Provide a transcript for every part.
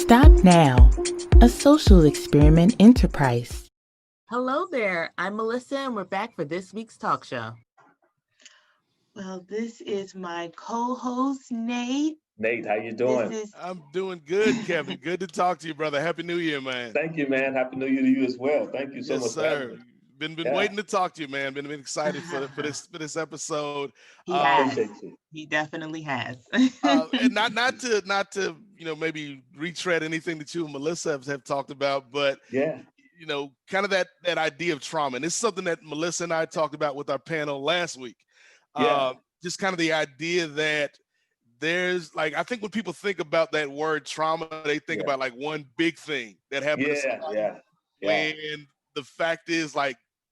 Stop Now, a social experiment enterprise. Hello there, I'm Melissa and we're back for this week's talk show. Well, this is my co-host, Nate. Nate, how you doing? I'm doing good, Kevin. Good to talk to you, brother. Happy New Year, man. Thank you, man. Happy New Year to you as well. Thank you so Yes, much for having sir. me. Been Yeah. waiting to talk to you, man. Been excited for this episode. He has. Appreciate you. He definitely has. And not to maybe retread anything that you and Melissa have talked about, but Yeah. kind of that idea of trauma. And it's something that Melissa and I talked about with our panel last week. Yeah. Just kind of the idea that there's I think when people think about that word trauma, they think about one big thing that happened to somebody. Yeah. When the fact is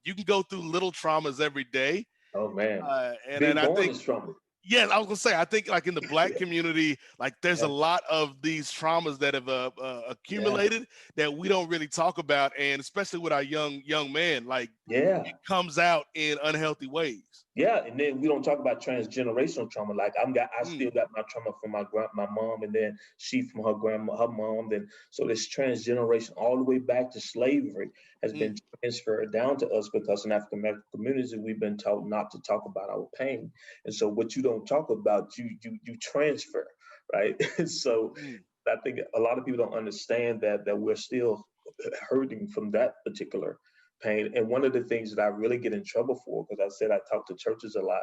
you can go through little traumas every day. Oh man. And I think is trauma. Yeah, I was gonna say, I think in the Black community, there's a lot of these traumas that have accumulated that we don't really talk about, and especially with our young men, it comes out in unhealthy ways. Yeah, and then we don't talk about transgenerational trauma. I still got my trauma from my mom, and then she from her mom. Then so this transgeneration all the way back to slavery has been transferred down to us because in African American communities we've been taught not to talk about our pain, and so what you don't talk about, you transfer, right? So I think a lot of people don't understand that we're still hurting from that particular pain. And one of the things that I really get in trouble for, because I said I talk to churches a lot,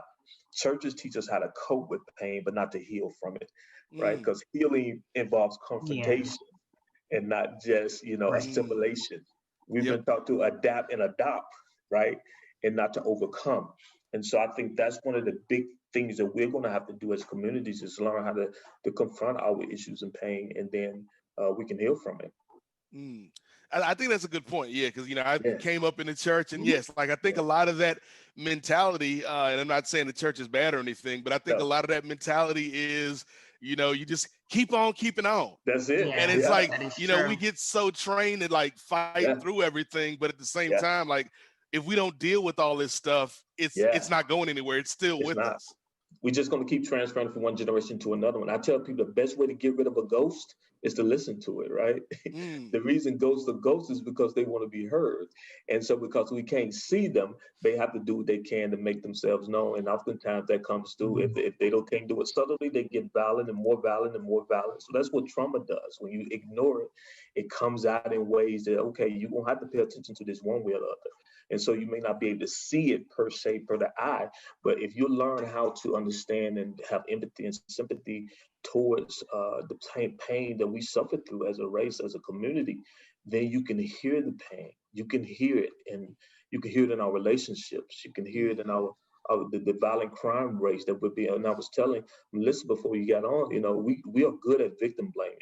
churches teach us how to cope with pain, but not to heal from it, right? Because healing involves confrontation and not just, assimilation. We've been taught to adapt and adopt, right? And not to overcome. And so I think that's one of the big things that we're going to have to do as communities is learn how to confront our issues and pain, and then we can heal from it. I think that's a good point. Yeah, because I came up in the church, and yes, I think a lot of that mentality, and I'm not saying the church is bad or anything, but I think a lot of that mentality is, you just keep on keeping on. That's it. And it's we get so trained to fight through everything, but at the same time, if we don't deal with all this stuff, it's not going anywhere. It's still with us. We're just going to keep transferring from one generation to another one. I tell people the best way to get rid of a ghost is to listen to it, right? The reason ghosts are ghosts is because they want to be heard. And so because we can't see them, they have to do what they can to make themselves known. And oftentimes that comes through, if they can't do it subtly, they get violent and more violent and more violent. So that's what trauma does. When you ignore it, it comes out in ways that, okay, you won't have to pay attention to this one way or the other. And so you may not be able to see it per se, per the eye, but if you learn how to understand and have empathy and sympathy towards the pain that we suffer through as a race, as a community, then you can hear the pain. You can hear it, and you can hear it in our relationships. You can hear it in the violent crime rates that would be. And I was telling Melissa before you got on, we are good at victim blaming,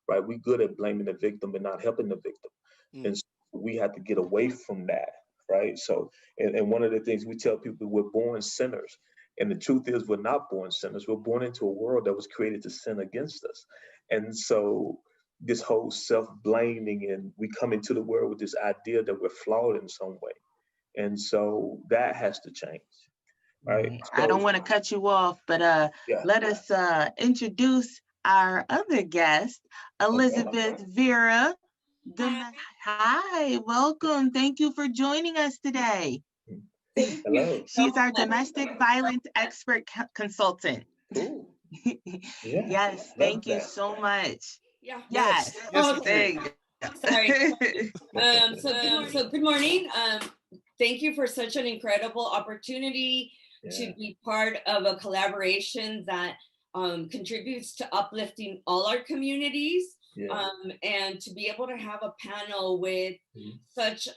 right? We're good at blaming the victim and not helping the victim. And so we have to get away from that. Right. So, and one of the things we tell people, we're born sinners. And the truth is, we're not born sinners. We're born into a world that was created to sin against us. And so this whole self-blaming, and we come into the world with this idea that we're flawed in some way. And so that has to change. Right. So, I don't want to cut you off, but let us introduce our other guest, Elizabeth Vera. Hi, welcome. Thank you for joining us today. Hello. She's our domestic violence expert consultant. Cool. Yes, thank you so much. Yes. Sorry. So good morning. Thank you for such an incredible opportunity to be part of a collaboration that contributes to uplifting all our communities. And to be able to have a panel with such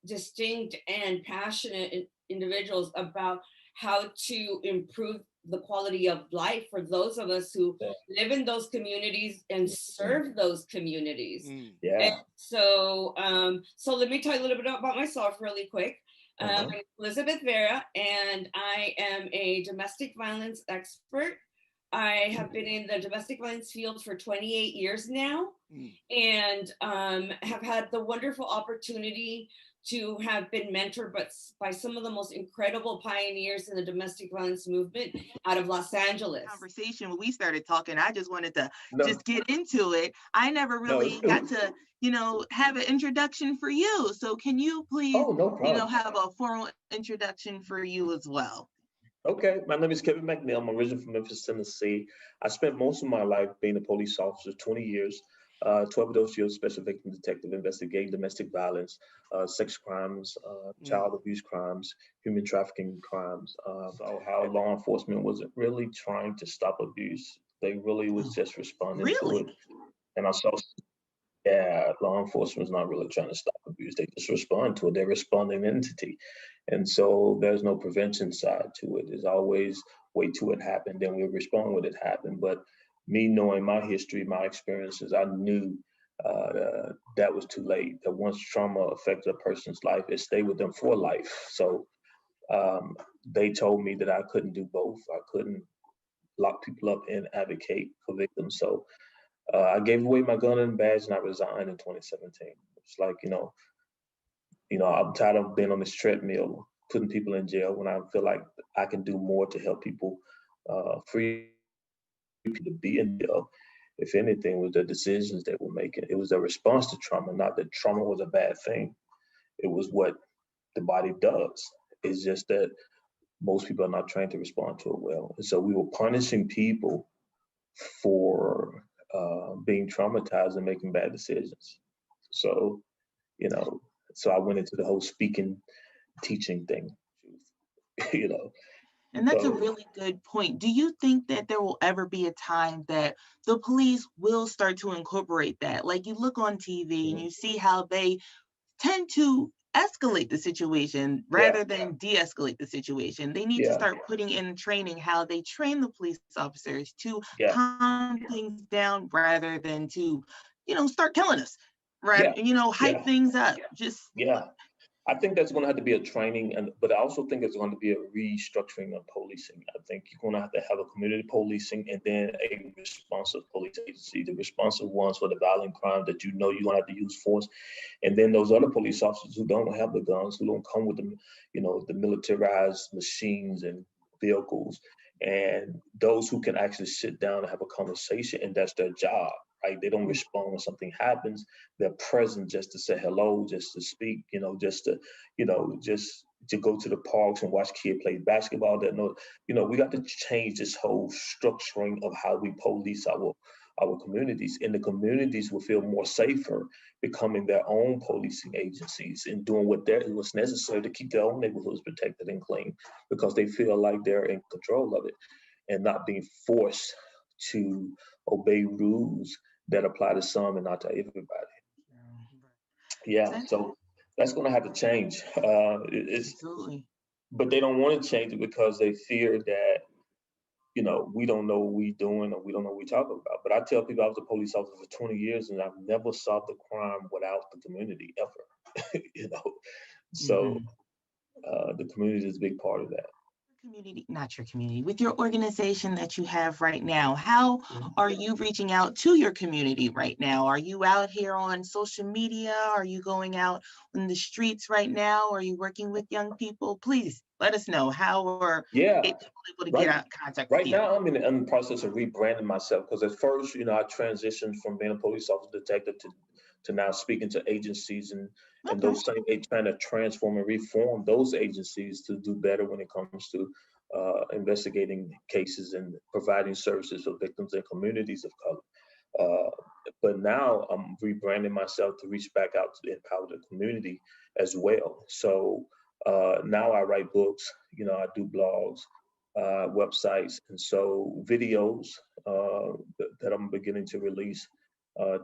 distinct and passionate individuals about how to improve the quality of life for those of us who live in those communities and serve those communities. And so let me tell you a little bit about myself really quick. I'm Elizabeth Vera, and I am a domestic violence expert. I have been in the domestic violence field for 28 years now, and have had the wonderful opportunity to have been mentored by some of the most incredible pioneers in the domestic violence movement out of Los Angeles. Conversation when we started talking, I just wanted to just get into it. I never really got to, have an introduction for you. So can you please, have a formal introduction for you as well? Okay, my name is Kevin McNeil. I'm originally from Memphis, Tennessee. I spent most of my life being a police officer, 20 years. 12 of those years, special victim detective, investigating domestic violence, sex crimes, child abuse crimes, human trafficking crimes. So how law enforcement wasn't really trying to stop abuse. They really was just responding to it. And I saw, law enforcement is not really trying to stop abuse. They just respond to it. They're a responding entity. And so there's no prevention side to it. There's always wait till it happened, then we'll respond when it happened. But me knowing my history, my experiences, I knew that was too late. That once trauma affected a person's life, it stayed with them for life. So they told me that I couldn't do both. I couldn't lock people up and advocate for victims. So I gave away my gun and badge and I resigned in 2017. It's like, I'm tired of being on this treadmill, putting people in jail when I feel like I can do more to help people free people to be in jail. If anything, it was the decisions they were making. It was a response to trauma, not that trauma was a bad thing. It was what the body does. It's just that most people are not trained to respond to it well. And so we were punishing people for being traumatized and making bad decisions. So, so I went into the whole speaking, teaching thing, And that's a really good point. Do you think that there will ever be a time that the police will start to incorporate that? Like you look on TV and you see how they tend to escalate the situation rather than de-escalate the situation. They need to start putting in training how they train the police officers to calm things down rather than to, start killing us, right? Hype things up. I think that's going to have to be a training, but I also think it's going to be a restructuring of policing. I think you're going to have a community policing and then a responsive police agency. The responsive ones for the violent crime that you're going to have to use force, and then those other police officers who don't have the guns, who don't come with them, the militarized machines and vehicles, and those who can actually sit down and have a conversation, and that's their job. Right? They don't respond when something happens. They're present just to say hello, just to speak, just to go to the parks and watch kids play basketball. We got to change this whole structuring of how we police our communities. And the communities will feel more safer becoming their own policing agencies and doing what's necessary to keep their own neighborhoods protected and clean, because they feel like they're in control of it and not being forced to obey rules that apply to some and not to everybody. So that's going to have to change. Absolutely. But they don't want to change it because they fear that, we don't know what we're doing or we don't know what we're talking about. But I tell people I was a police officer for 20 years and I've never solved a crime without the community ever, So the community is a big part of that. With your organization that you have right now, how are you reaching out to your community right now? Are you out here on social media? Are you going out in the streets right now? Are you working with young people? Please let us know how are people able to get out in contact with you. Right now, I'm in the process of rebranding myself because at first, I transitioned from being a police officer detective to now speaking to agencies and those same trying to transform and reform those agencies to do better when it comes to investigating cases and providing services for victims and communities of color. But now I'm rebranding myself to reach back out to empower the community as well. So now I write books, I do blogs, websites, and so videos that I'm beginning to release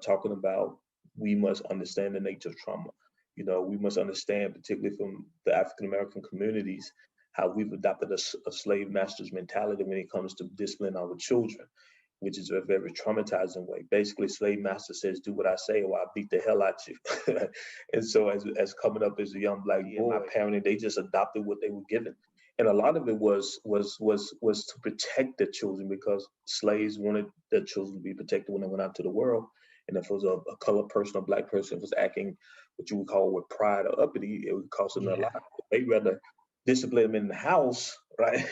talking about we must understand the nature of trauma. We must understand, particularly from the African-American communities, how we've adopted a slave master's mentality when it comes to disciplining our children, which is a very traumatizing way. Basically, slave master says, do what I say or I'll beat the hell out you. And so as coming up as a young Black boy, my parenting, they just adopted what they were given. And a lot of it was to protect their children because slaves wanted their children to be protected when they went out to the world. And if it was a colored person or black person was acting what you would call with pride or uppity, it would cost them a lot. They'd rather discipline them in the house, right?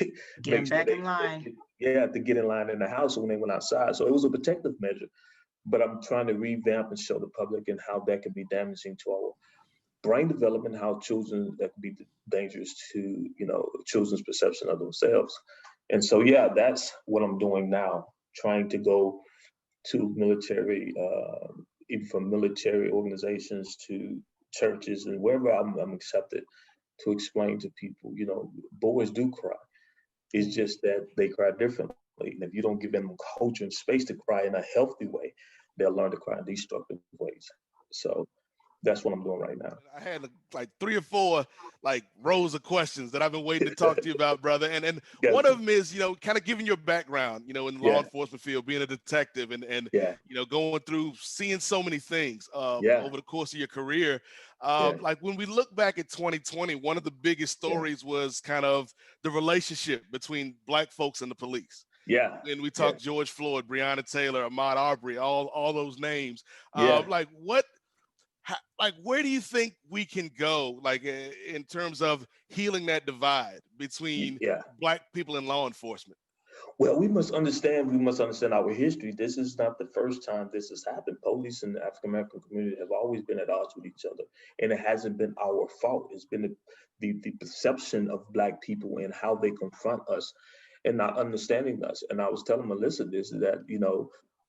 Get back in line. To get in line in the house when they went outside. So it was a protective measure. But I'm trying to revamp and show the public and how that can be damaging to our brain development, how children, that can be dangerous to, children's perception of themselves. And so, that's what I'm doing now, trying to go to military, even from military organizations to churches and wherever I'm accepted, to explain to people, boys do cry. It's just that they cry differently. And if you don't give them culture and space to cry in a healthy way, they'll learn to cry in destructive ways. So that's what I'm doing right now. I had like 3 or 4 rows of questions that I've been waiting to talk to you about, brother. And one of them is, kind of giving your background, in the law enforcement field, being a detective and going through, seeing so many things over the course of your career. Like when we look back at 2020, one of the biggest stories was kind of the relationship between Black folks and the police. And we talked George Floyd, Breonna Taylor, Ahmaud Arbery, all those names. Where do you think we can go, in terms of healing that divide between Black people and law enforcement? Well, we must understand our history. This is not the first time this has happened. Police and the African American community have always been at odds with each other, and it hasn't been our fault. It's been the perception of Black people and how they confront us and not understanding us. And I was telling Melissa this, that,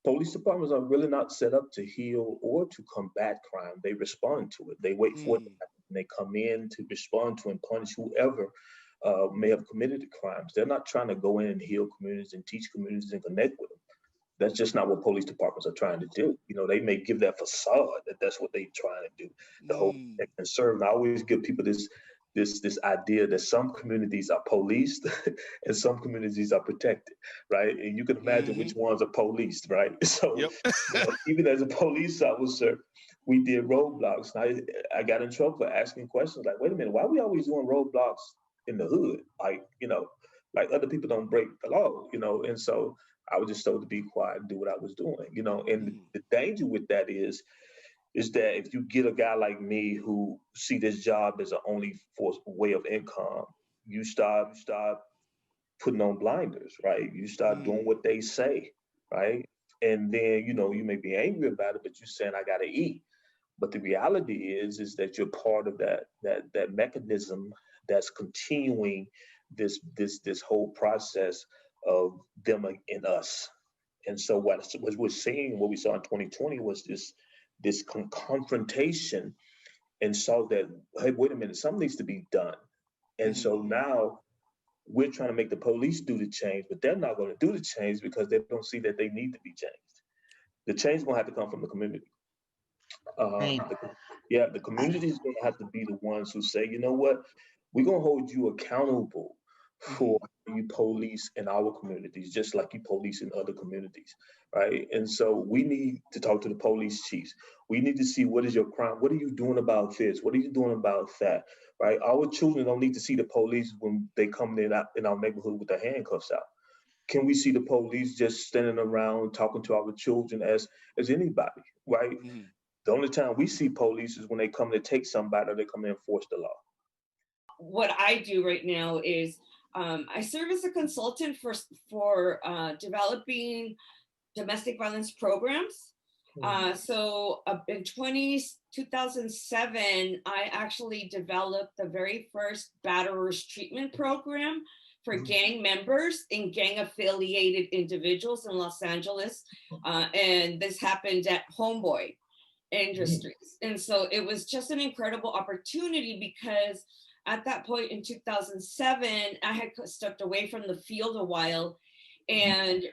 police departments are really not set up to heal or to combat crime. They respond to it. They wait for it to happen. They come in to respond to and punish whoever may have committed the crimes. They're not trying to go in and heal communities and teach communities and connect with them. That's just not what police departments are trying to do. They may give that facade that that's what they're trying to do. The whole concern. I always give people this idea that some communities are policed and some communities are protected, right? And you can imagine which ones are policed, right? So even as a police officer, we did roadblocks. And I got in trouble for asking questions like, wait a minute, why are we always doing roadblocks in the hood? Like other people don't break the law, And so I was just told to be quiet and do what I was doing, And the danger with that is that if you get a guy like me who see this job as an only way of income, you start putting on blinders, right? You start doing what they say, right? And then, you may be angry about it, but you're saying, I got to eat. But the reality is that you're part of that mechanism that's continuing this whole process of them and us. And so what we're seeing, what we saw in 2020 was this confrontation, and saw that, hey, wait a minute, something needs to be done. And so now we're trying to make the police do the change, but they're not going to do the change because they don't see that they need to be changed. The change is going to have to come from the community. The community is going to have to be the ones who say, you know what, we're going to hold you accountable for you police in our communities, just like you police in other communities, right? And so we need to talk to the police chiefs. We need to see, what is your crime? What are you doing about this? What are you doing about that, right? Our children don't need to see the police when they come in our neighborhood with their handcuffs out. Can we see the police just standing around talking to our children as anybody, right? The only time we see police is when they come to take somebody or they come to enforce the law. What I do right now is I serve as a consultant for developing domestic violence programs. So in 2007, I actually developed the very first batterers treatment program for gang members and gang affiliated individuals in Los Angeles. And this happened at Homeboy Industries. And so it was just an incredible opportunity, because at that point in 2007, I had stepped away from the field a while. And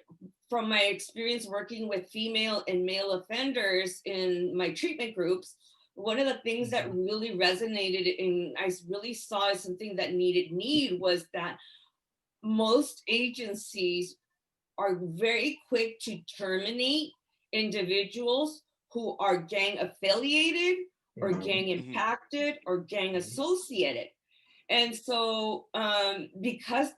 from my experience working with female and male offenders in my treatment groups, one of the things that really resonated and I really saw as something that needed was that most agencies are very quick to terminate individuals who are gang affiliated or gang impacted or gang associated. And so because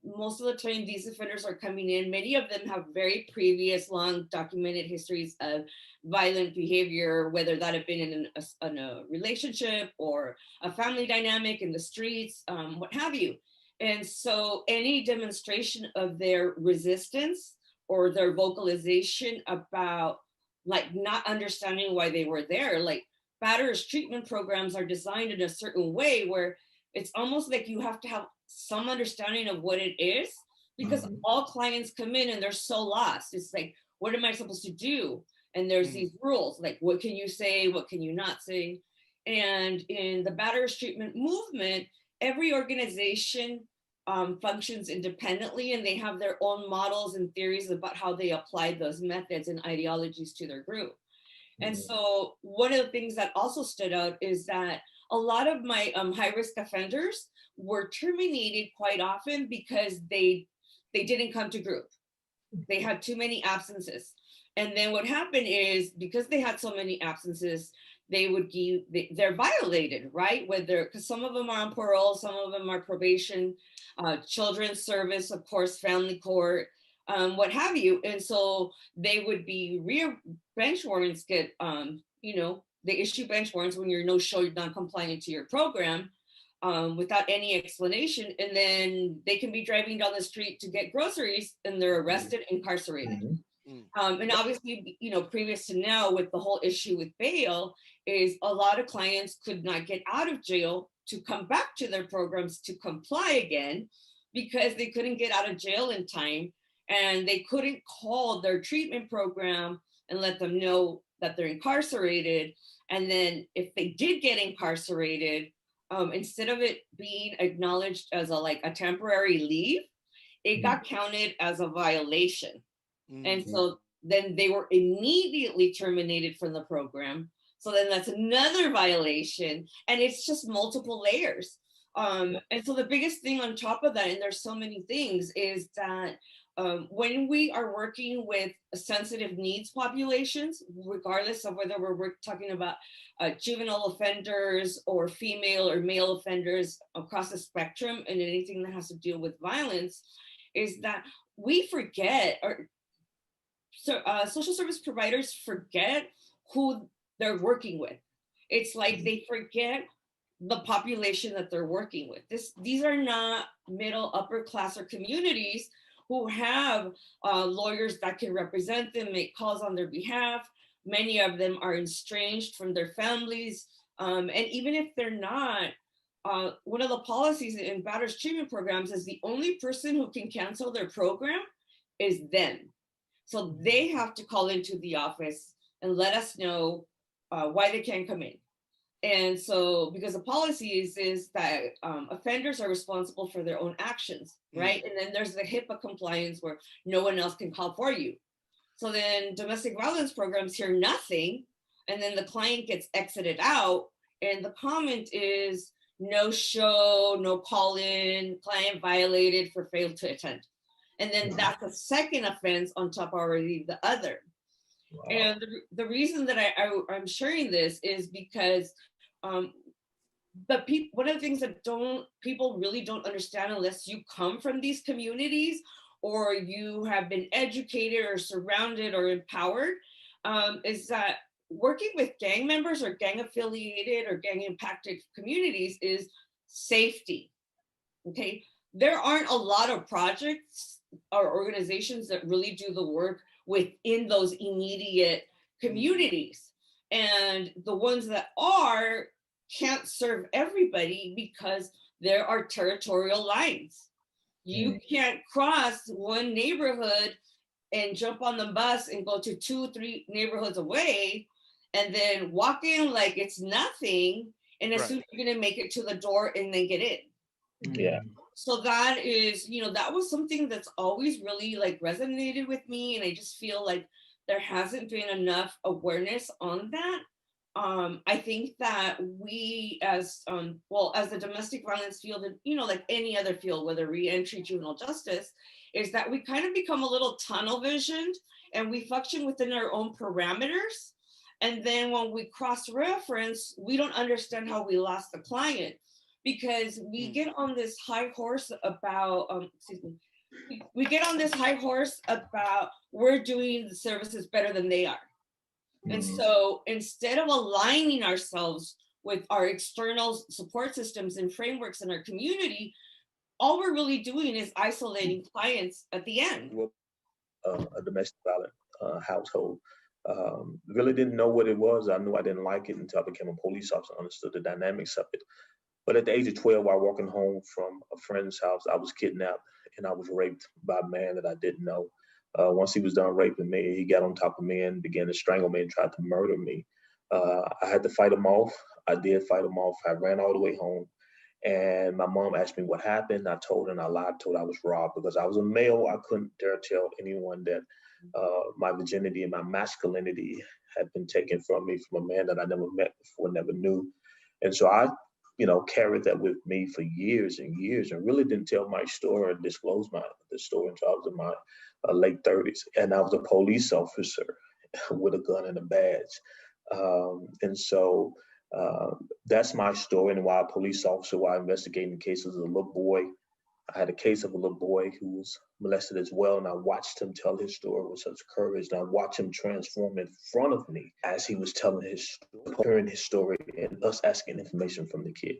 most of the time these offenders are coming in, many of them have very previous long documented histories of violent behavior, whether that have been in a relationship or a family dynamic in the streets, what have you. And so any demonstration of their resistance or their vocalization about like not understanding why they were there, like batterers treatment programs are designed in a certain way where it's almost like you have to have some understanding of what it is, because all clients come in and they're so lost. It's like, what am I supposed to do? And there's these rules, like what can you say, what can you not say? And in the batterers treatment movement, every organization functions independently, and they have their own models and theories about how they apply those methods and ideologies to their group. And so one of the things that also stood out is that a lot of my high-risk offenders were terminated quite often because they didn't come to group. They had too many absences. And then what happened is, because they had so many absences, they're violated, right? Because some of them are on parole, some of them are probation, children's service, of course, family court, what have you. And so they would be bench warrants get, they issue bench warrants when you're you're not compliant to your program without any explanation. And then they can be driving down the street to get groceries and they're arrested, incarcerated. And obviously, previous to now with the whole issue with bail is a lot of clients could not get out of jail to come back to their programs to comply again because they couldn't get out of jail in time, and they couldn't call their treatment program and let them know that they're incarcerated. And then if they did get incarcerated, instead of it being acknowledged as a temporary leave, it got counted as a violation. And so then they were immediately terminated from the program. So then that's another violation, and it's just multiple layers. And so the biggest thing on top of that, and there's so many things, is that when we are working with sensitive needs populations, regardless of whether we're talking about juvenile offenders or female or male offenders across the spectrum, and anything that has to deal with violence, is that we forget, or social service providers forget who they're working with. It's like they forget the population that they're working with. These are not middle, upper class or communities who have lawyers that can represent them, make calls on their behalf. Many of them are estranged from their families. And even if they're not, one of the policies in batterers treatment programs is the only person who can cancel their program is them. So they have to call into the office and let us know why they can't come in. And so, because the policy is that offenders are responsible for their own actions, right? And then there's the HIPAA compliance where no one else can call for you. So then domestic violence programs hear nothing, and then the client gets exited out, and the comment is no show, no call in, client violated for failed to attend. And then that's a second offense on top of already the other. Wow. And the reason that I'm sharing this is because one of the things that people really don't understand unless you come from these communities or you have been educated or surrounded or empowered, is that working with gang members or gang affiliated or gang impacted communities is safety. Okay, there aren't a lot of projects or organizations that really do the work within those immediate communities. And the ones that can't serve everybody because there are territorial lines. You can't cross one neighborhood and jump on the bus and go to 2-3 neighborhoods away and then walk in like it's nothing and assume you're gonna make it to the door and then get in. Yeah. So that is, that was something that's always really resonated with me. And I just feel like there hasn't been enough awareness on that. I think that we as the domestic violence field, and like any other field, whether re-entry, juvenile justice, is that we kind of become a little tunnel visioned and we function within our own parameters. And then when we cross reference, we don't understand how we lost the client. because we get on this high horse about, excuse me, we get on this high horse about we're doing the services better than they are. And so instead of aligning ourselves with our external support systems and frameworks in our community, all we're really doing is isolating clients at the end. A domestic violent household. Really didn't know what it was. I knew I didn't like it until I became a police officer, understood the dynamics of it. But at the age of 12, while walking home from a friend's house, I was kidnapped and I was raped by a man that I didn't know. Once he was done raping me, he got on top of me and began to strangle me and tried to murder me. I had to fight him off. I did fight him off. I ran all the way home. And my mom asked me what happened. I told her, and I lied, told her I was robbed because I was a male. I couldn't dare tell anyone that my virginity and my masculinity had been taken from me from a man that I never met before, never knew. And so I, carried that with me for years and years and really didn't tell my story or disclose the story until I was in my late 30s. And I was a police officer with a gun and a badge. And so that's my story. And while a police officer, while investigating cases of a little boy, I had a case of a little boy who was molested as well. And I watched him tell his story with such courage. And I watched him transform in front of me as he was telling his story, hearing his story and us asking information from the kid.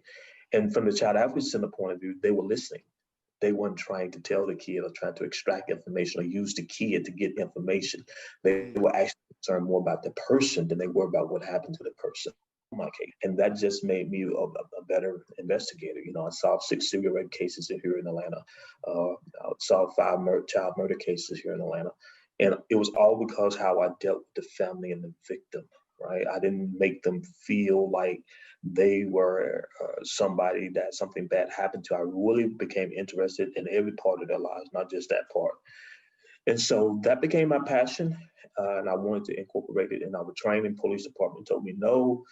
And from the child advocacy point of view, they were listening. They weren't trying to tell the kid or trying to extract information or use the kid to get information. They were actually concerned more about the person than they were about what happened to the person. My case. And that just made me a better investigator. I solved 6 serial rape cases here in Atlanta. I solved 5 child murder cases here in Atlanta. And it was all because how I dealt with the family and the victim, right? I didn't make them feel like they were somebody that something bad happened to. I really became interested in every part of their lives, not just that part. And so that became my passion. And I wanted to incorporate it in our training. Police department told me no.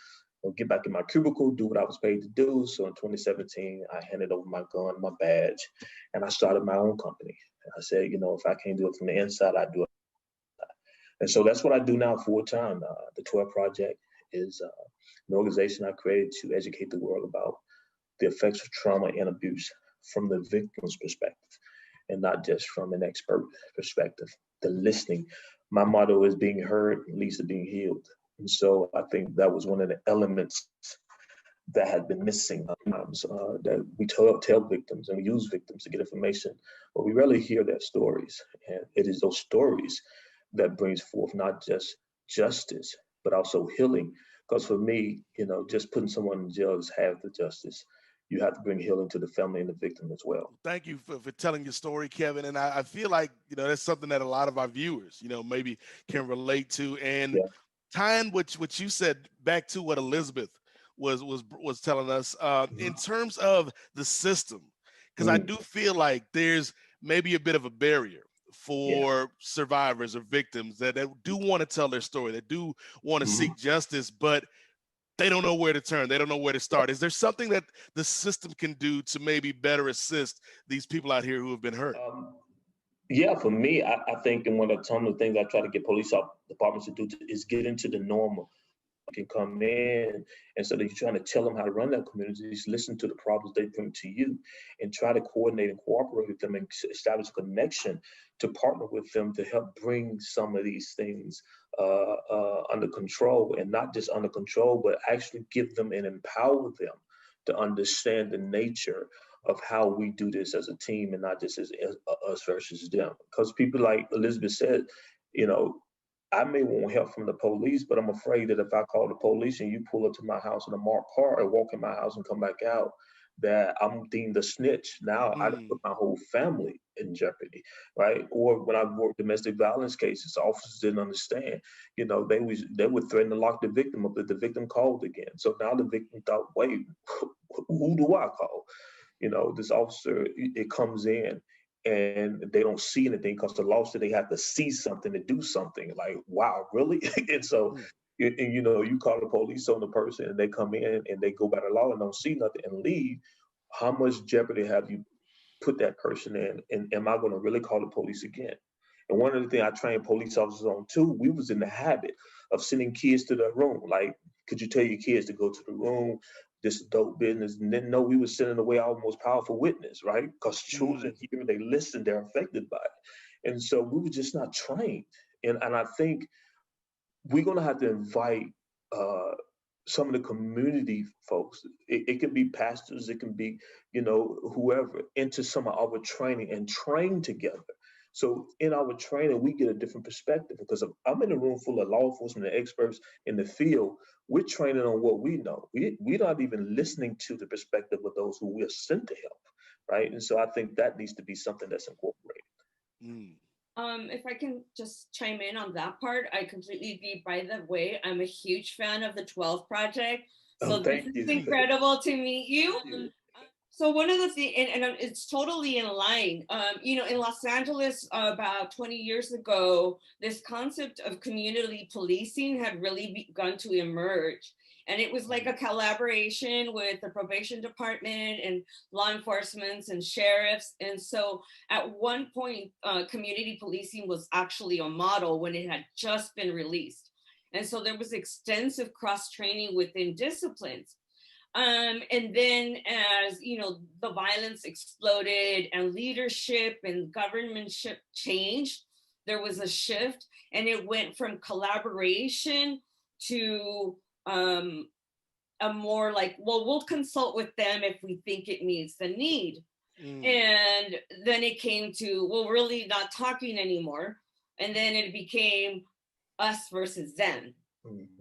I'll get back in my cubicle, do what I was paid to do. So in 2017, I handed over my gun, my badge, and I started my own company. I said, if I can't do it from the inside, I do it. And so that's what I do now full time. The 12 Project is an organization I created to educate the world about the effects of trauma and abuse from the victim's perspective and not just from an expert perspective. The listening. My motto is being heard leads to being healed. And so I think that was one of the elements that had been missing that we tell victims and we use victims to get information, but we rarely hear their stories. And it is those stories that brings forth not just justice, but also healing. Because for me, just putting someone in jail is half the justice. You have to bring healing to the family and the victim as well. Thank you for telling your story, Kevin. And I feel like, that's something that a lot of our viewers, maybe can relate to. And tying what you said back to what Elizabeth was telling us in terms of the system, because I do feel like there's maybe a bit of a barrier for survivors or victims that do want to tell their story, that do want to seek justice, but they don't know where to turn. They don't know where to start. Is there something that the system can do to maybe better assist these people out here who have been hurt? Yeah, for me, I think, and one of the things I try to get police departments to do is get into the normal. You can come in, and so that you're trying to tell them how to run their communities, listen to the problems they bring to you, and try to coordinate and cooperate with them and establish a connection to partner with them to help bring some of these things under control, and not just under control, but actually give them and empower them to understand the nature of how we do this as a team and not just as us versus them. Because people, like Elizabeth said, I may want help from the police, but I'm afraid that if I call the police and you pull up to my house in a marked car or walk in my house and come back out, that I'm deemed a snitch. Now I put my whole family in jeopardy, right? Or when I worked domestic violence cases, officers didn't understand. They would threaten to lock the victim up if the victim called again. So now the victim thought, wait, who do I call? This officer, it comes in and they don't see anything because the law said they have to see something to do something. Like, wow, really? And so, you call the police on the person and they come in and they go by the law and don't see nothing and leave. How much jeopardy have you put that person in? And am I going to really call the police again? And one of the things I trained police officers on too, we was in the habit of sending kids to their room. Like, could you tell your kids to go to the room, this dope business and didn't know we were sending away our most powerful witness, right? Because children hear, they listen, they're affected by it. And so we were just not trained. And I think we're going to have to invite some of the community folks. It can be pastors, it can be, whoever, into some of our training and train together. So in our training, we get a different perspective, because if I'm in a room full of law enforcement and experts in the field, we're training on what we know. We're not even listening to the perspective of those who we're sent to help, right? And so I think that needs to be something that's incorporated. If I can just chime in on that part, I completely agree. By the way, I'm a huge fan of the 12 Project. So this is incredible to meet you. So one of the things, and it's totally in line, in Los Angeles about 20 years ago, this concept of community policing had really begun to emerge. And it was like a collaboration with the probation department and law enforcement and sheriffs. And so at one point, community policing was actually a model when it had just been released. And so there was extensive cross-training within disciplines. And then as, the violence exploded and leadership and governmentship changed, there was a shift, and it went from collaboration to a more like, well, we'll consult with them if we think it meets the need. And then it came to, well, really not talking anymore. And then it became us versus them.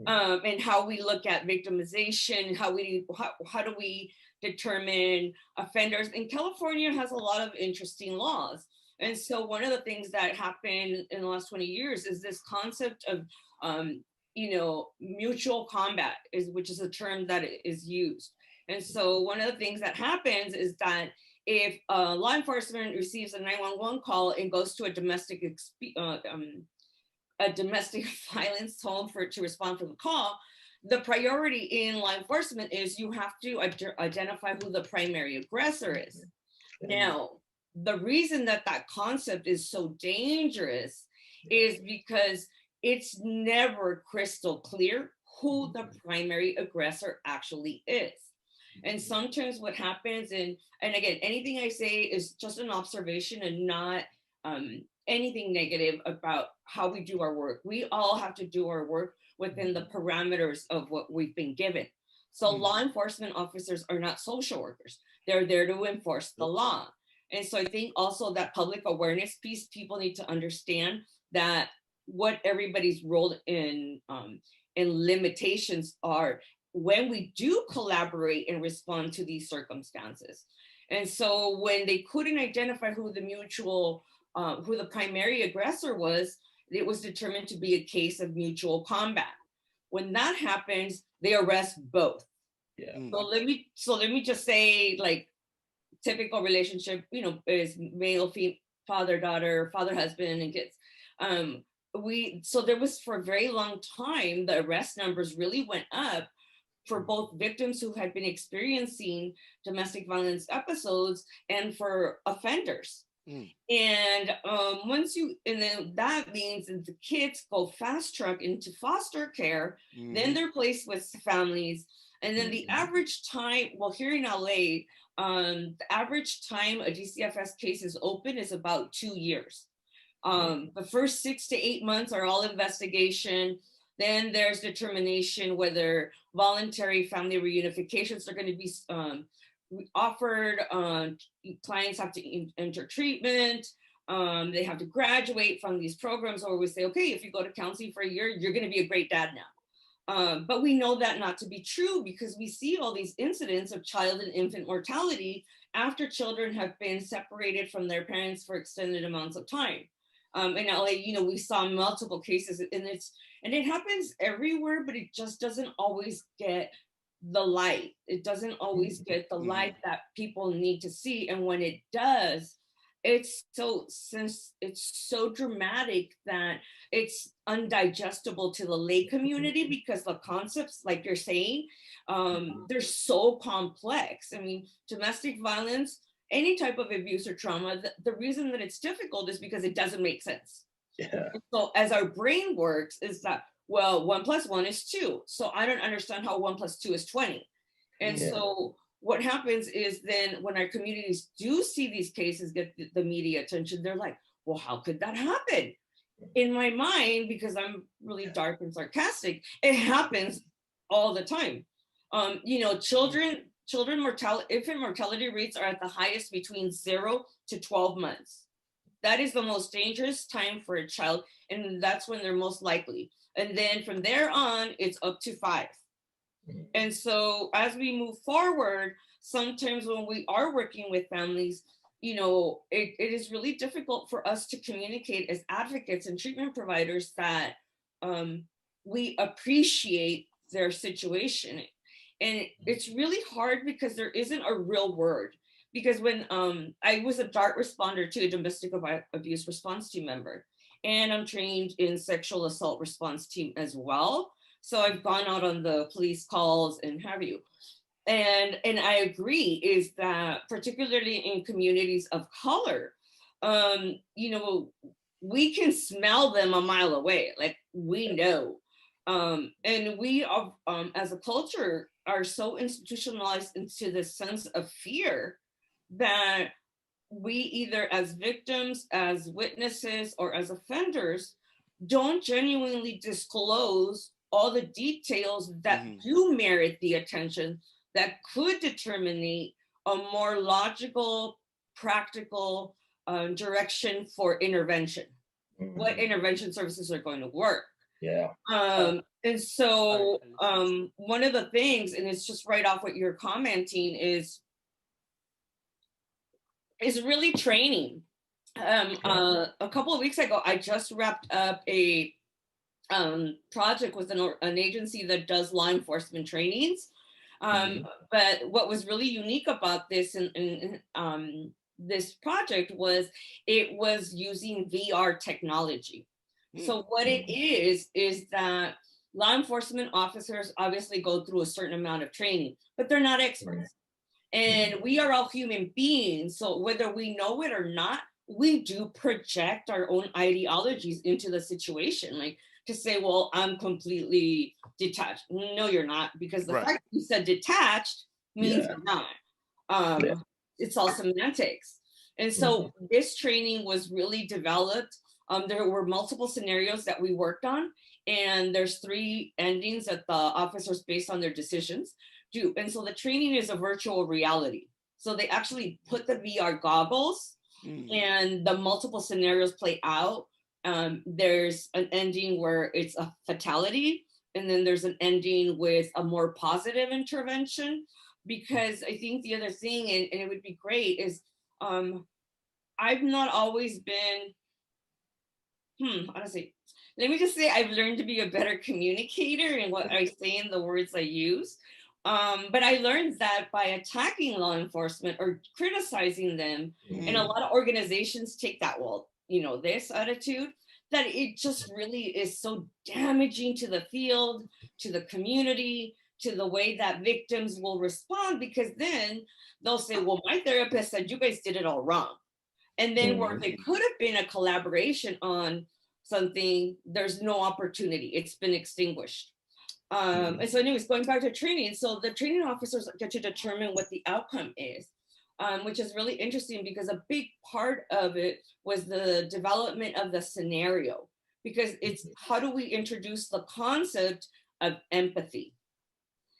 And how we look at victimization, how do we determine offenders. And California has a lot of interesting laws. And so one of the things that happened in the last 20 years is this concept of, mutual combat, which is a term that is used. And so one of the things that happens is that if law enforcement receives a 911 call and goes to a domestic violence home to respond for the call, the priority in law enforcement is you have to identify who the primary aggressor is. Now, the reason that concept is so dangerous is because it's never crystal clear who the primary aggressor actually is. And sometimes what happens, and again, anything I say is just an observation and not anything negative about how we do our work. We all have to do our work within the parameters of what we've been given. So law enforcement officers are not social workers. They're there to enforce the law. And so I think also that public awareness piece, people need to understand that what everybody's role in limitations are when we do collaborate and respond to these circumstances. And so when they couldn't identify who the primary aggressor was, it was determined to be a case of mutual combat. When that happens, they arrest both. Yeah. So let me just say, like, typical relationship, is male, father, daughter, father, husband, and kids. So there was, for a very long time, the arrest numbers really went up for both victims who had been experiencing domestic violence episodes and for offenders. And then that means that the kids go fast track into foster care, then they're placed with families. And then the average time, well, here in LA, the average time a DCFS case is open is about 2 years. The first 6 to 8 months are all investigation. Then there's determination whether voluntary family reunifications are going to be offered. Clients have to enter treatment. They have to graduate from these programs, or we say, okay, if you go to counseling for a year, you're going to be a great dad now. But we know that not to be true, because we see all these incidents of child and infant mortality after children have been separated from their parents for extended amounts of time. In LA, we saw multiple cases, and it happens everywhere, but it just doesn't always get the light. It doesn't always get the light that people need to see. And when it does, it's so dramatic that it's undigestible to the lay community, because the concepts, like you're saying, they're so complex. I mean, domestic violence, any type of abuse or trauma, the reason that it's difficult is because it doesn't make sense. Yeah. So as our brain works is that, well, 1 + 1 is 2. So I don't understand how 1 + 2 is 20. And so what happens is then when our communities do see these cases get the media attention, they're like, well, how could that happen? In my mind, because I'm really dark and sarcastic, it happens all the time. You know, infant mortality rates are at the highest between 0 to 12 months. That is the most dangerous time for a child, and that's when they're most likely. And then from there on, it's up to 5. And so as we move forward, sometimes when we are working with families, you know, it is really difficult for us to communicate as advocates and treatment providers that we appreciate their situation. And it's really hard because there isn't a real word. Because when I was a DART responder to a domestic abuse response team member, and I'm trained in sexual assault response team as well. So I've gone out on the police calls and have you. And I agree is that particularly in communities of color, you know, we can smell them a mile away, like we know. And we are, as a culture, are so institutionalized into this sense of fear that we either as victims, as witnesses, or as offenders don't genuinely disclose all the details that do merit the attention that could determine a more logical, practical direction for intervention. What intervention services are going to work. And so one of the things, and it's just right off what you're commenting, is really training. A couple of weeks ago, I just wrapped up a project with an agency that does law enforcement trainings. But what was really unique about this and this project was it was using VR technology. So what it is that law enforcement officers obviously go through a certain amount of training, but they're not experts. And we are all human beings. So whether we know it or not, we do project our own ideologies into the situation. Like to say, well, I'm completely detached. No, you're not, because the fact that you said detached means you're not. It's all semantics. And so this training was really developed. There were multiple scenarios that we worked on, and there's 3 endings that the officers, based on their decisions, do. And so the training is a virtual reality. So they actually put the VR goggles and the multiple scenarios play out. There's an ending where it's a fatality, and then there's an ending with a more positive intervention. Because I think the other thing, and it would be great, is I've not always been, honestly, let me just say I've learned to be a better communicator in what I say and the words I use. But I learned that by attacking law enforcement or criticizing them, and a lot of organizations take that, well, you know, this attitude, that it just really is so damaging to the field, to the community, to the way that victims will respond, because then they'll say, well, my therapist said you guys did it all wrong. And then where there could have been a collaboration on something, there's no opportunity. It's been extinguished. And so anyways, going back to training, so the training officers get to determine what the outcome is, which is really interesting because a big part of it was the development of the scenario, because it's how do we introduce the concept of empathy.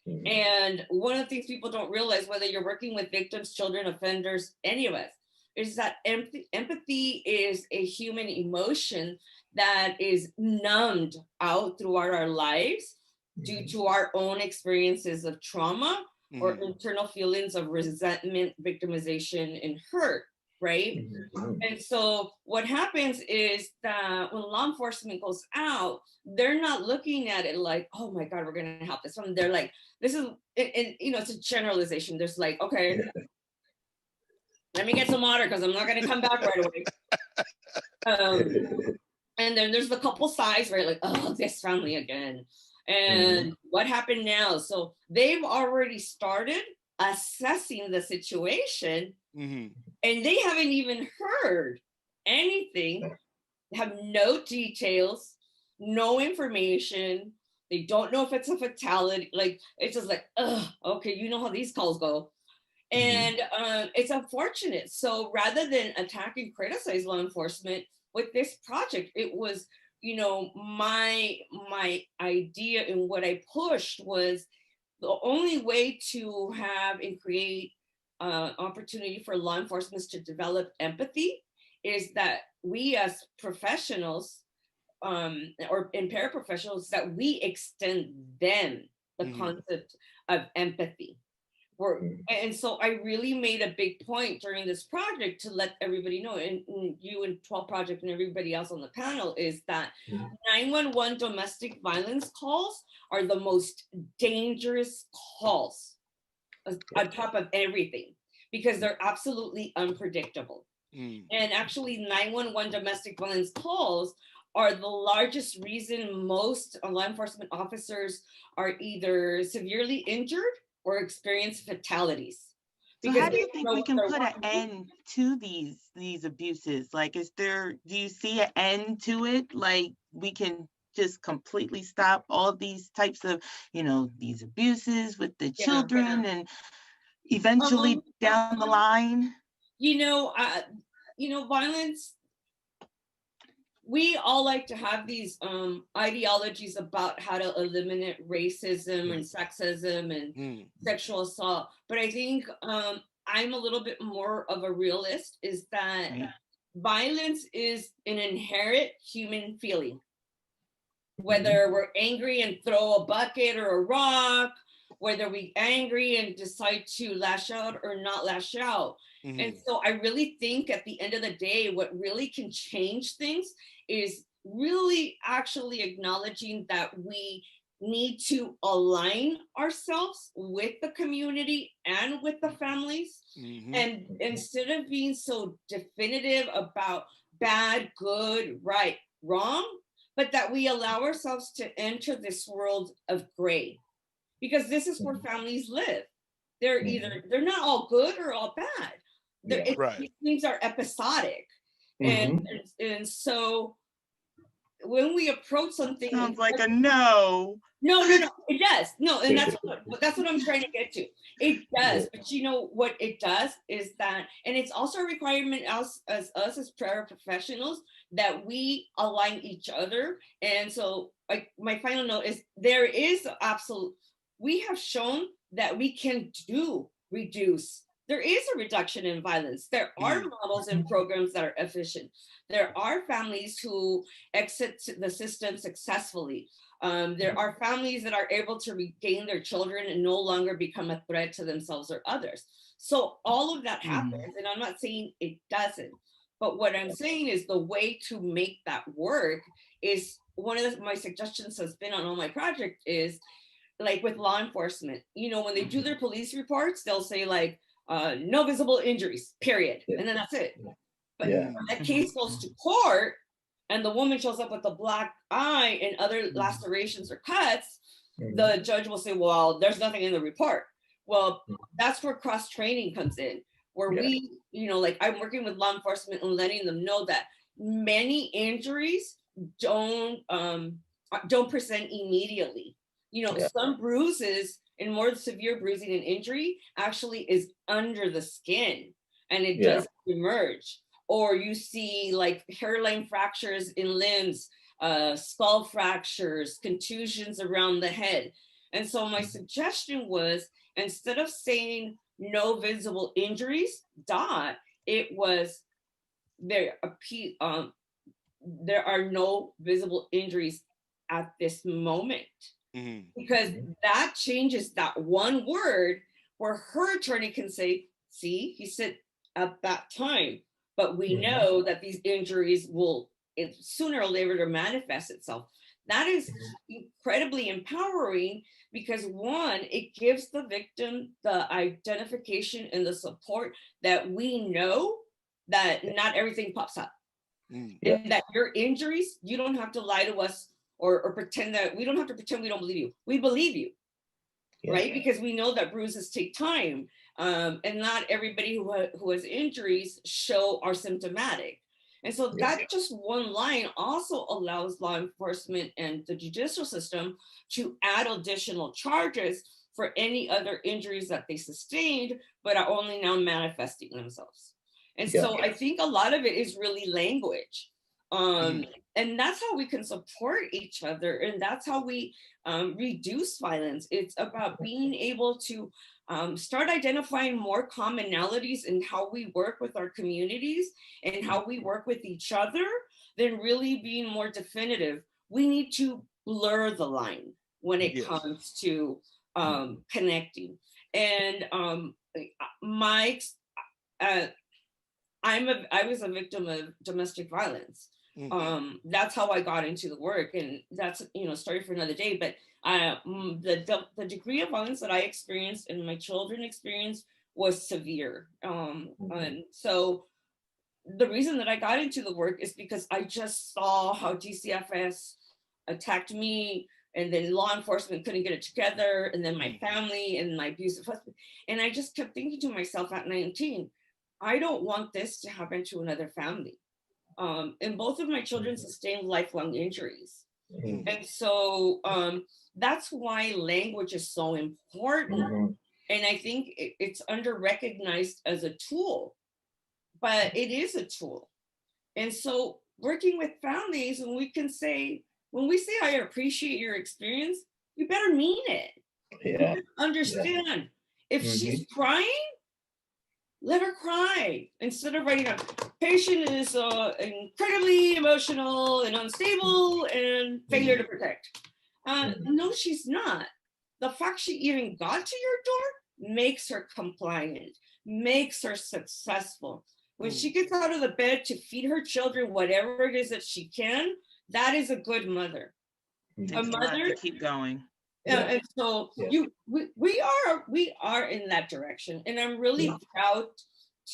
And one of the things people don't realize, whether you're working with victims, children, offenders, any of us, is that empathy is a human emotion that is numbed out throughout our lives due to our own experiences of trauma or internal feelings of resentment, victimization, and hurt, right? And so what happens is that when law enforcement goes out, they're not looking at it like, oh my God, we're gonna help this one. They're like, this is, and you know, it's a generalization. There's like, okay, let me get some water because I'm not gonna come back right away. And then there's the couple sides, right? Like, oh, this family again. And what happened now? So they've already started assessing the situation, and they haven't even heard anything, have no details, no information. They don't know if it's a fatality. Like, it's just like, okay, you know how these calls go. And it's unfortunate. So rather than attack and criticize law enforcement with this project, it was, you know, my idea and what I pushed was the only way to have and create opportunity for law enforcement to develop empathy is that we as professionals or in paraprofessionals, that we extend them the concept of empathy. And so I really made a big point during this project to let everybody know, and you and 12 Project and everybody else on the panel, is that 911 domestic violence calls are the most dangerous calls on top of everything, because they're absolutely unpredictable. And actually 911 domestic violence calls are the largest reason most law enforcement officers are either severely injured or experience fatalities. So how do you think we can put an end to these abuses? Like, do you see an end to it? Like, we can just completely stop all these types of, you know, these abuses with the children and eventually down the line? You know, violence, we all like to have these ideologies about how to eliminate racism and sexism and sexual assault. But I think I'm a little bit more of a realist, is that violence is an inherent human feeling. Whether we're angry and throw a bucket or a rock, whether we're angry and decide to lash out or not lash out. And so I really think at the end of the day, what really can change things is really actually acknowledging that we need to align ourselves with the community and with the families. And instead of being so definitive about bad, good, right, wrong, but that we allow ourselves to enter this world of gray, because this is where families live. They're they're not all good or all bad. These things are episodic. And so when we approach something, sounds like a no. No, it does. No, and that's what I'm trying to get to. It does, but you know what it does is that, and it's also a requirement as paraprofessionals, that we align each other. And so, like, my final note is there is we have shown that we can reduce. There is a reduction in violence. There are models and programs that are efficient. There are families who exit the system successfully. There are families that are able to regain their children and no longer become a threat to themselves or others. So all of that happens, and I'm not saying it doesn't, but what I'm saying is the way to make that work is, one of my suggestions has been on all my projects is, like with law enforcement, you know, when they do their police reports, they'll say like, no visible injuries, period. And then that's it. But that case goes to court and the woman shows up with a black eye and other lacerations or cuts, the judge will say, well, there's nothing in the report. Well, that's where cross-training comes in, where we, you know, like I'm working with law enforcement and letting them know that many injuries don't present immediately. You know, some bruises and more severe bruising and injury actually is under the skin and it does emerge. Or you see like hairline fractures in limbs, skull fractures, contusions around the head. And so my suggestion was, instead of saying no visible injuries, it was there are no visible injuries at this moment. Because that changes that one word where her attorney can say, see, he said at that time, but we know that these injuries will sooner or later manifest itself. That is incredibly empowering because, one, it gives the victim the identification and the support that we know that not everything pops up. And that your injuries, you don't have to lie to us or pretend that we don't have to pretend we don't believe you. We believe you, right? Because we know that bruises take time. And not everybody who has injuries are symptomatic. And so that just one line also allows law enforcement and the judicial system to add additional charges for any other injuries that they sustained, but are only now manifesting themselves. And so I think a lot of it is really language. And that's how we can support each other. And that's how we reduce violence. It's about being able to start identifying more commonalities in how we work with our communities and how we work with each other, than really being more definitive. We need to blur the line when it comes to connecting. And I was a victim of domestic violence. That's how I got into the work, and that's, you know, story for another day. But the degree of violence that I experienced and my children experienced was severe. And so the reason that I got into the work is because I just saw how DCFS attacked me, and then law enforcement couldn't get it together, and then my family and my abusive husband. And I just kept thinking to myself at 19, I don't want this to happen to another family. And both of my children sustained lifelong injuries. And so that's why language is so important. And I think it's under-recognized as a tool, but it is a tool. And so working with families, when we say, I appreciate your experience, you better mean it. Yeah. Understand. If she's crying, let her cry, instead of writing, patient is incredibly emotional and unstable and failure to protect. No, she's not. The fact she even got to your door makes her compliant, makes her successful. When she gets out of the bed to feed her children whatever it is that she can, that is a good mother. A mother to keep going. And so we are in that direction, and I'm really proud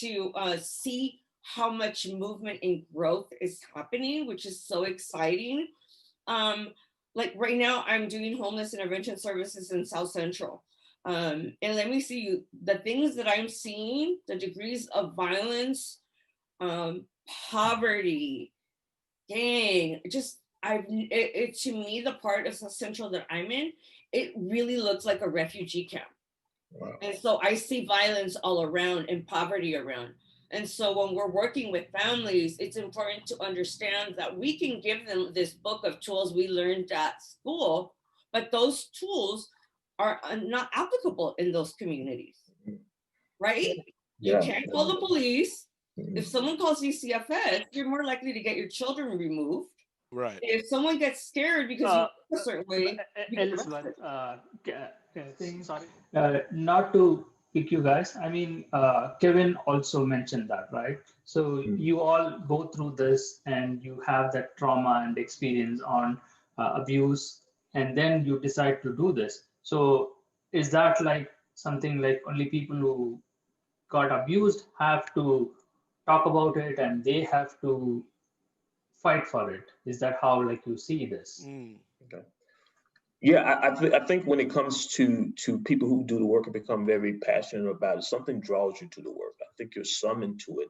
to see how much movement and growth is happening, which is so exciting. Like right now, I'm doing homeless intervention services in South Central. And let me see the things that I'm seeing, the degrees of violence, poverty, gang, just to me, the part of South Central that I'm in, it really looks like a refugee camp. Wow. And so I see violence all around and poverty around. And so when we're working with families, it's important to understand that we can give them this book of tools we learned at school, but those tools are not applicable in those communities, right? You can't call the police. If someone calls DCFS, you're more likely to get your children removed. Right. If someone gets scared because you look a certain way, Elizabeth, not to pick you guys. I mean, Kevin also mentioned that, right? So you all go through this and you have that trauma and experience on abuse, and then you decide to do this. So is that like something like only people who got abused have to talk about it and they have to fight for it? Is that how like you see this? Okay. Yeah, I think when it comes to people who do the work and become very passionate about it, something draws you to the work. I think you're summoned to it,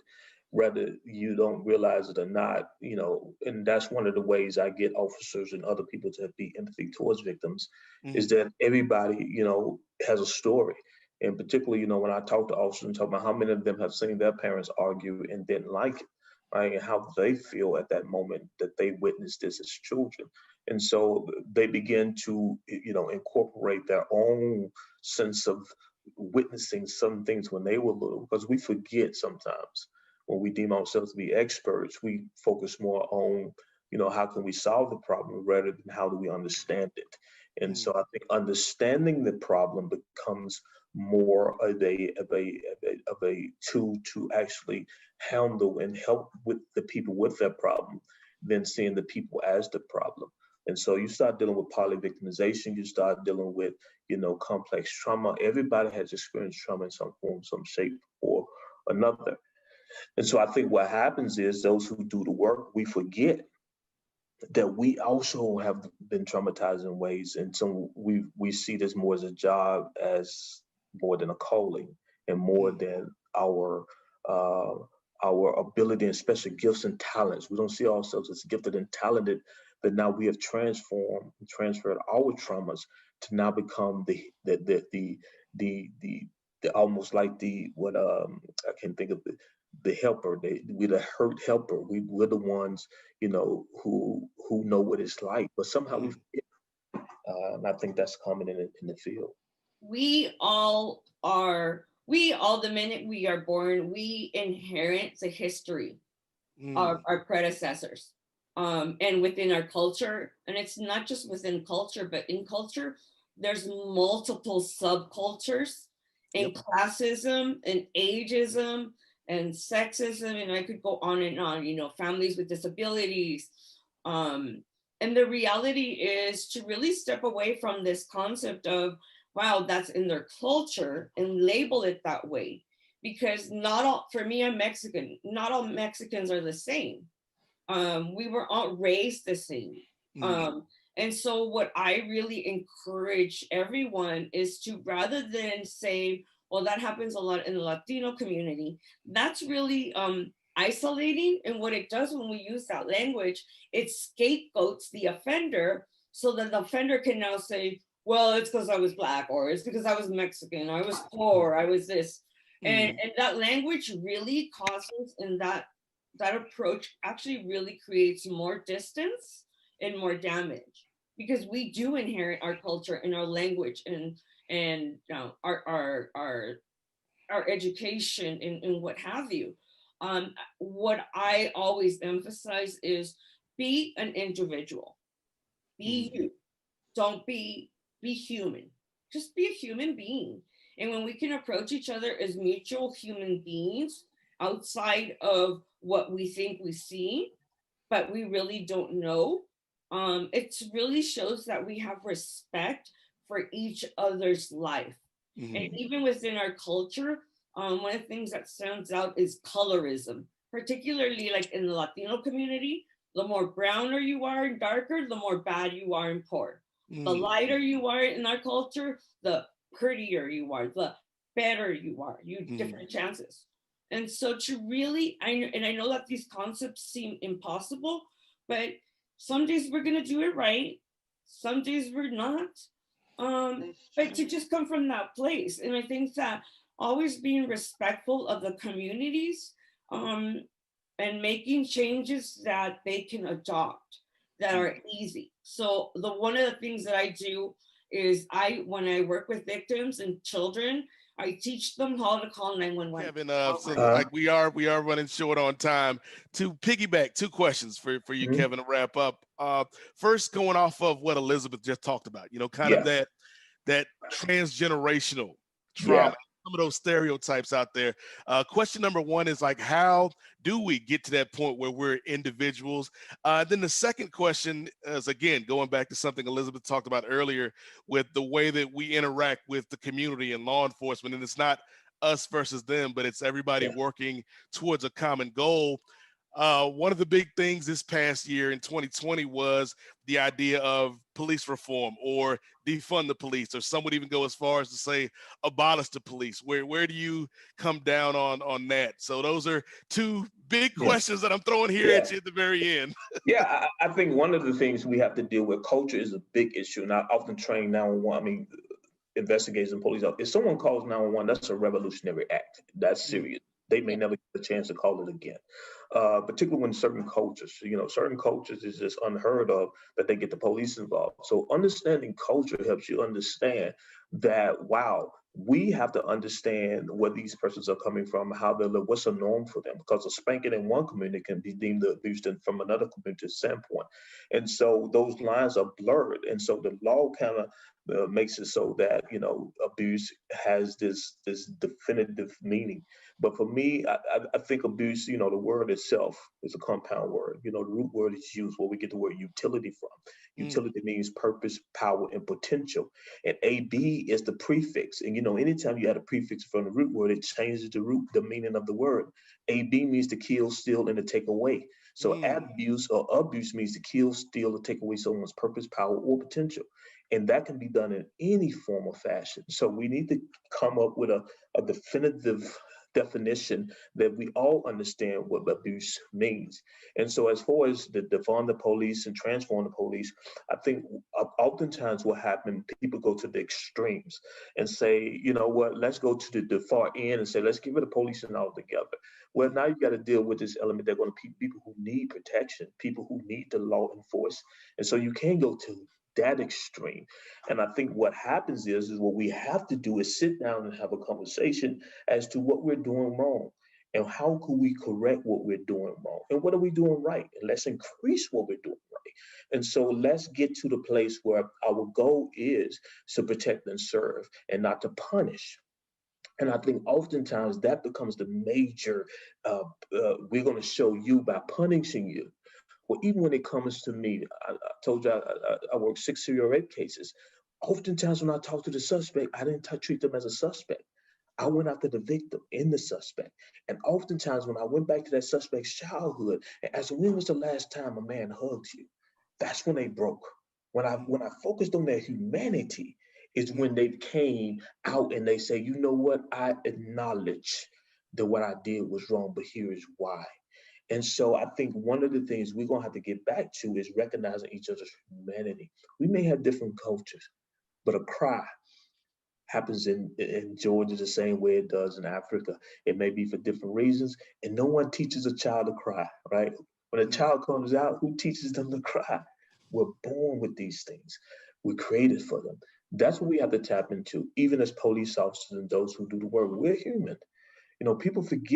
whether you don't realize it or not, you know, and that's one of the ways I get officers and other people to be empathy towards victims, is that everybody, you know, has a story. And particularly, you know, when I talk to officers and talk about how many of them have seen their parents argue and didn't like it, right? And how they feel at that moment that they witnessed this as children. And so they begin to, you know, incorporate their own sense of witnessing some things when they were little, because we forget sometimes when we deem ourselves to be experts, we focus more on, you know, how can we solve the problem rather than how do we understand it. And so I think understanding the problem becomes more of a tool to actually handle and help with the people with their problem than seeing the people as the problem. And so you start dealing with polyvictimization, you start dealing with, you know, complex trauma. Everybody has experienced trauma in some form, some shape or another. And so I think what happens is those who do the work, we forget that we also have been traumatized in ways. And so we see this more as a job, as more than a calling, and more than our our ability and special gifts and talents. We don't see ourselves as gifted and talented, but now we have transformed and transferred our traumas to now become the almost like the what I can't think of the helper. We're the hurt helper. We're the ones, you know, who know what it's like, but somehow we forget. And I think that's common in the field. We all, the minute we are born, we inherit the history of our predecessors, and within our culture. And it's not just within culture, but in culture, there's multiple subcultures, and classism and ageism and sexism, and I could go on and on, you know, families with disabilities. And the reality is to really step away from this concept of, wow, that's in their culture, and label it that way. Because not all, for me, I'm Mexican, not all Mexicans are the same. We were all raised the same. And so what I really encourage everyone is to, rather than say, well, that happens a lot in the Latino community, that's really isolating. And what it does when we use that language, it scapegoats the offender, so that the offender can now say, well, it's because I was Black, or it's because I was Mexican, I was poor, I was this. And that language really causes, and that approach actually really creates more distance and more damage, because we do inherit our culture and our language and our education and what have you. What I always emphasize is, be an individual, be you, don't be human, just be a human being. And when we can approach each other as mutual human beings outside of what we think we see, but we really don't know, it really shows that we have respect for each other's life. And even within our culture, one of the things that stands out is colorism, particularly like in the Latino community. The more browner you are and darker, the more bad you are and poor. The lighter you are in our culture, the prettier you are, the better you are, you different chances. And so to really, I know that these concepts seem impossible, but some days we're gonna do it right, some days we're not. But to just come from that place. And I think that always being respectful of the communities, and making changes that they can adopt, that are easy. So one of the things that I do is, when I work with victims and children, I teach them how to call 911. Kevin, so like we are running short on time. To piggyback, two questions for you, Kevin, to wrap up. First, going off of what Elizabeth just talked about, you know, kind of that transgenerational trauma, some of those stereotypes out there. Question number one is like, how do we get to that point where we're individuals? Then the second question is, again, going back to something Elizabeth talked about earlier with the way that we interact with the community and law enforcement. And it's not us versus them, but it's everybody working towards a common goal. One of the big things this past year in 2020 was the idea of police reform, or defund the police, or some would even go as far as to say abolish the police. Where do you come down on that? So those are two big questions that I'm throwing here at you at the very end. I think one of the things we have to deal with, culture is a big issue. And I often train 911, I mean, investigators and police. If someone calls 911, that's a revolutionary act. That's serious. They may never get a chance to call it again. Particularly when certain cultures is just unheard of that they get the police involved. So understanding culture helps you understand that, wow, we have to understand where these persons are coming from, how they live, what's a norm for them, because a spanking in one community can be deemed abuse from another community standpoint. And so those lines are blurred. And so the law kind of makes it so that, you know, abuse has this definitive meaning. But for me, I think abuse, you know, the word itself is a compound word. You know, the root word is used where we get the word utility from. Utility means purpose, power, and potential. And AB is the prefix. And, you know, anytime you add a prefix from the root word, it changes the meaning of the word. AB means to kill, steal, and to take away. So abuse or abuse means to kill, steal, or take away someone's purpose, power, or potential. And that can be done in any form or fashion. So we need to come up with a definitive definition that we all understand what abuse means. And so as far as the defund the police and transform the police, I think oftentimes what happens, people go to the extremes and say, you know what, let's go to the far end and say, let's get rid of policing altogether. Well, now you got to deal with this element. They're going to people who need protection, people who need the law enforced. And so you can't go to that extreme. And I think what happens is what we have to do is sit down and have a conversation as to what we're doing wrong and how can we correct what we're doing wrong and what are we doing right, and let's increase what we're doing right. And so let's get to the place where our goal is to protect and serve and not to punish. And I think oftentimes that becomes the major, we're going to show you by punishing you. Well, even when it comes to me, I told you I work 6 serial rape cases. Oftentimes when I talk to the suspect, I didn't treat them as a suspect. I went after the victim in the suspect. And oftentimes when I went back to that suspect's childhood and asked, when was the last time a man hugged you? That's when they broke. When I focused on their humanity is when they came out and they say, you know what, I acknowledge that what I did was wrong, but here is why. And so I think one of the things we're going to have to get back to is recognizing each other's humanity. We may have different cultures, but a cry happens in Georgia the same way it does in Africa. It may be for different reasons, and no one teaches a child to cry, right? When a child comes out, who teaches them to cry? We're born with these things. We're created for them. That's what we have to tap into, even as police officers and those who do the work. We're human. You know,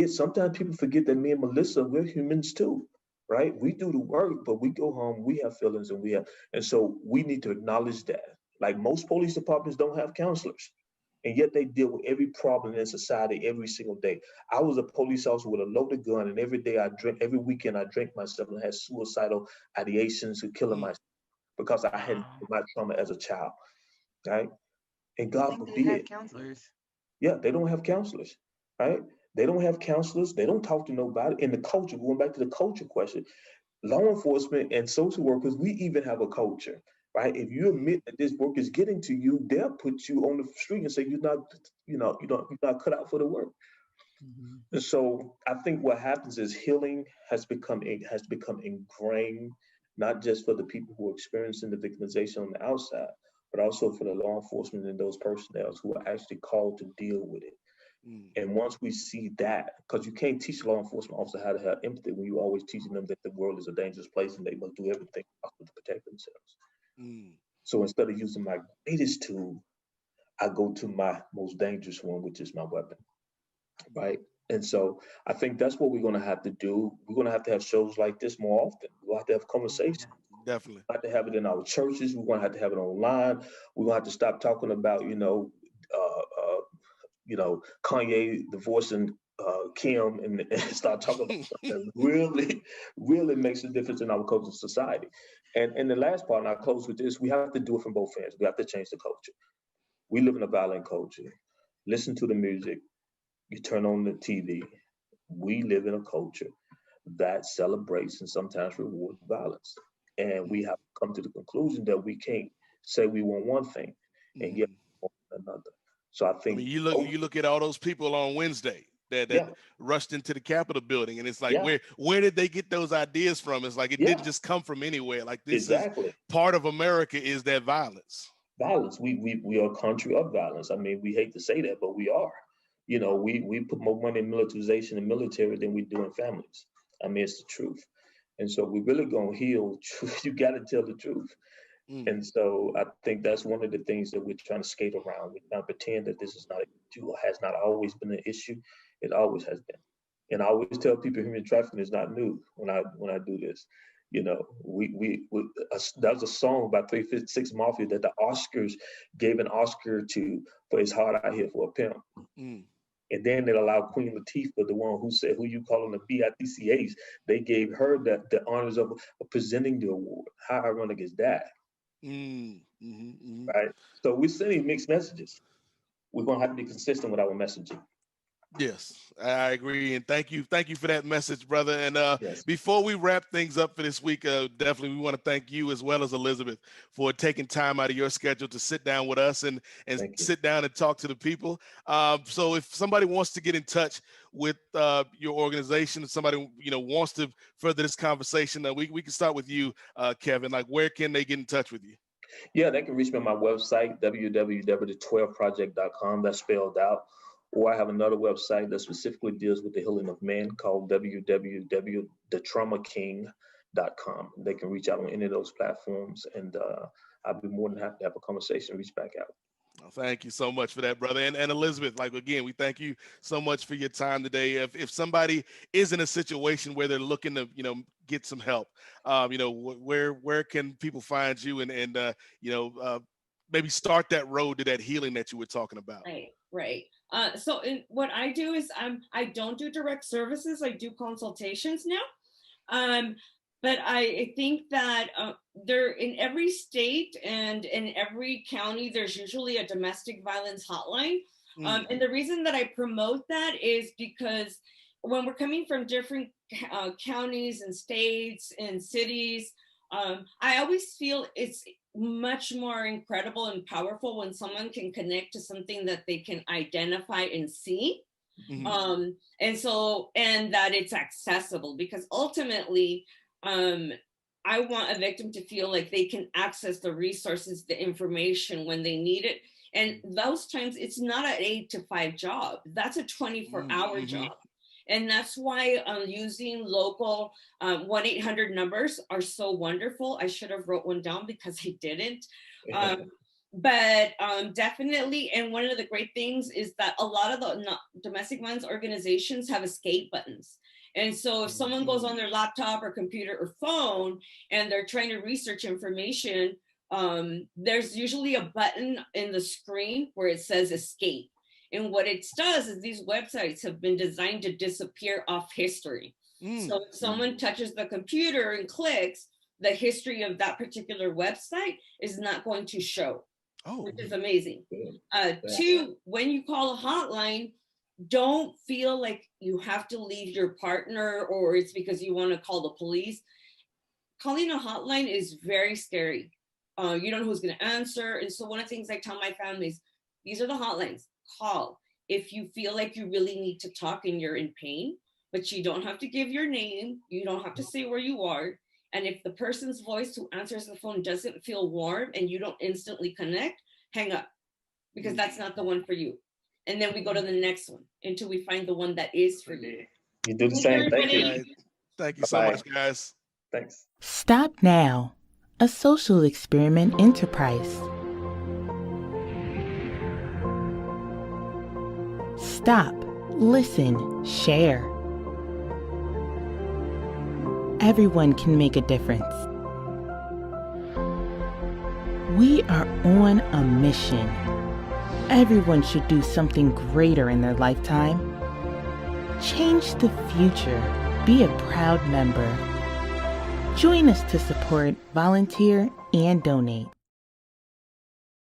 sometimes people forget that me and Melissa, we're humans too, right? We do the work, but we go home, we have feelings and so we need to acknowledge that. Like most police departments don't have counselors, and yet they deal with every problem in society every single day. I was a police officer with a loaded gun, and every weekend I drank myself and had suicidal ideations of killing myself because I had my trauma as a child, right? And God forbid. They have counselors. Yeah, they don't have counselors, right? They don't have counselors. They don't talk to nobody. In the culture, going back to the culture question, law enforcement and social workers, we even have a culture, right? If you admit that this work is getting to you, they'll put you on the street and say you're not cut out for the work. Mm-hmm. And so I think what happens is healing has become ingrained, not just for the people who are experiencing the victimization on the outside, but also for the law enforcement and those personnel who are actually called to deal with it. And once we see that, because you can't teach a law enforcement officer how to have empathy when you're always teaching them that the world is a dangerous place and they must do everything possible to protect themselves. So instead of using my greatest tool, I go to my most dangerous one, which is my weapon, right? And so I think that's what we're going to have to do. We're going to have shows like this more often. We'll have to have conversations. Definitely. We'll have to have it in our churches. We're going to have it online. We're going to have to stop talking about, Kanye divorcing Kim and start talking about stuff that really, really makes a difference in our culture and society. And the last part, and I'll close with this, we have to do it from both ends. We have to change the culture. We live in a violent culture. Listen to the music. You turn on the TV. We live in a culture that celebrates and sometimes rewards violence. And we have to come to the conclusion that we can't say we want one thing and yet we want another. So I think you look at all those people on Wednesday that rushed into the Capitol building, and it's like where did they get those ideas from? It's like it didn't just come from anywhere. Like this is part of America is that violence. Violence. We are a country of violence. I mean, we hate to say that, but we are. You know, we put more money in militarization and military than we do in families. I mean, it's the truth. And so we really gonna heal. You got to tell the truth. And so I think that's one of the things that we're trying to skate around. We're not pretend that this is not has not always been an issue. It always has been. And I always tell people human trafficking is not new when I do this. You know, that was a song by 356 Mafia that the Oscars gave an Oscar for It's Hard Out Here for a Pimp. And then they allowed Queen Latifah, the one who said, who you calling the BITCH, they gave her the honors of presenting the award. How ironic is that? Right? So we're sending mixed messages. We're going to have to be consistent with our messaging. Yes, I agree, and thank you for that message, brother. And Yes. before we wrap things up for this week, definitely we want to thank you as well as Elizabeth for taking time out of your schedule to sit down with us and sit down and talk to the people. So if somebody wants to get in touch with your organization, if somebody wants to further this conversation, we can start with you, Kevin. Like, where can they get in touch with you? Yeah, they can reach me on my website, www.the12project.com. That's spelled out. Or I have another website that specifically deals with the healing of men called www.thetraumaking.com. They can reach out on any of those platforms, and I'd be more than happy to have a conversation, reach back out. Well, thank you so much for that, brother. And Elizabeth, like, again, we thank you so much for your time today. If somebody is in a situation where they're looking to, get some help, where can people find you and maybe start that road to that healing that you were talking about? Right. So what I do is I don't do direct services. I do consultations now. But I think that there in every state and in every county, there's usually a domestic violence hotline. And the reason that I promote that is because when we're coming from different counties and states and cities, I always feel it's much more incredible and powerful when someone can connect to something that they can identify and see. And that it's accessible, because ultimately I want a victim to feel like they can access the resources, the information when they need it. And those times it's not an 8 to 5 job. That's a 24-hour job. And that's why using local 1-800 numbers are so wonderful. I should have wrote one down because I didn't. But definitely, and one of the great things is that a lot of the domestic violence organizations have escape buttons. And so if someone goes on their laptop or computer or phone and they're trying to research information, there's usually a button in the screen where it says escape. And what it does is these websites have been designed to disappear off history. So if someone touches the computer and clicks, the history of that particular website is not going to show, which is amazing. 2, when you call a hotline, don't feel like you have to leave your partner or it's because you want to call the police. Calling a hotline is very scary. You don't know who's going to answer. And so one of the things I tell my families, these are the hotlines. Call if you feel like you really need to talk and you're in pain, but you don't have to give your name. You don't have to say where you are. And if the person's voice who answers the phone doesn't feel warm and you don't instantly connect, hang up, because that's not the one for you. And then we go to the next one until we find the one that is for you. You do the same. Thank you. Thank you so much, guys. Thanks. Stop Now, a social experiment enterprise. Stop, listen, share. Everyone can make a difference. We are on a mission. Everyone should do something greater in their lifetime. Change the future. Be a proud member. Join us to support, volunteer, and donate.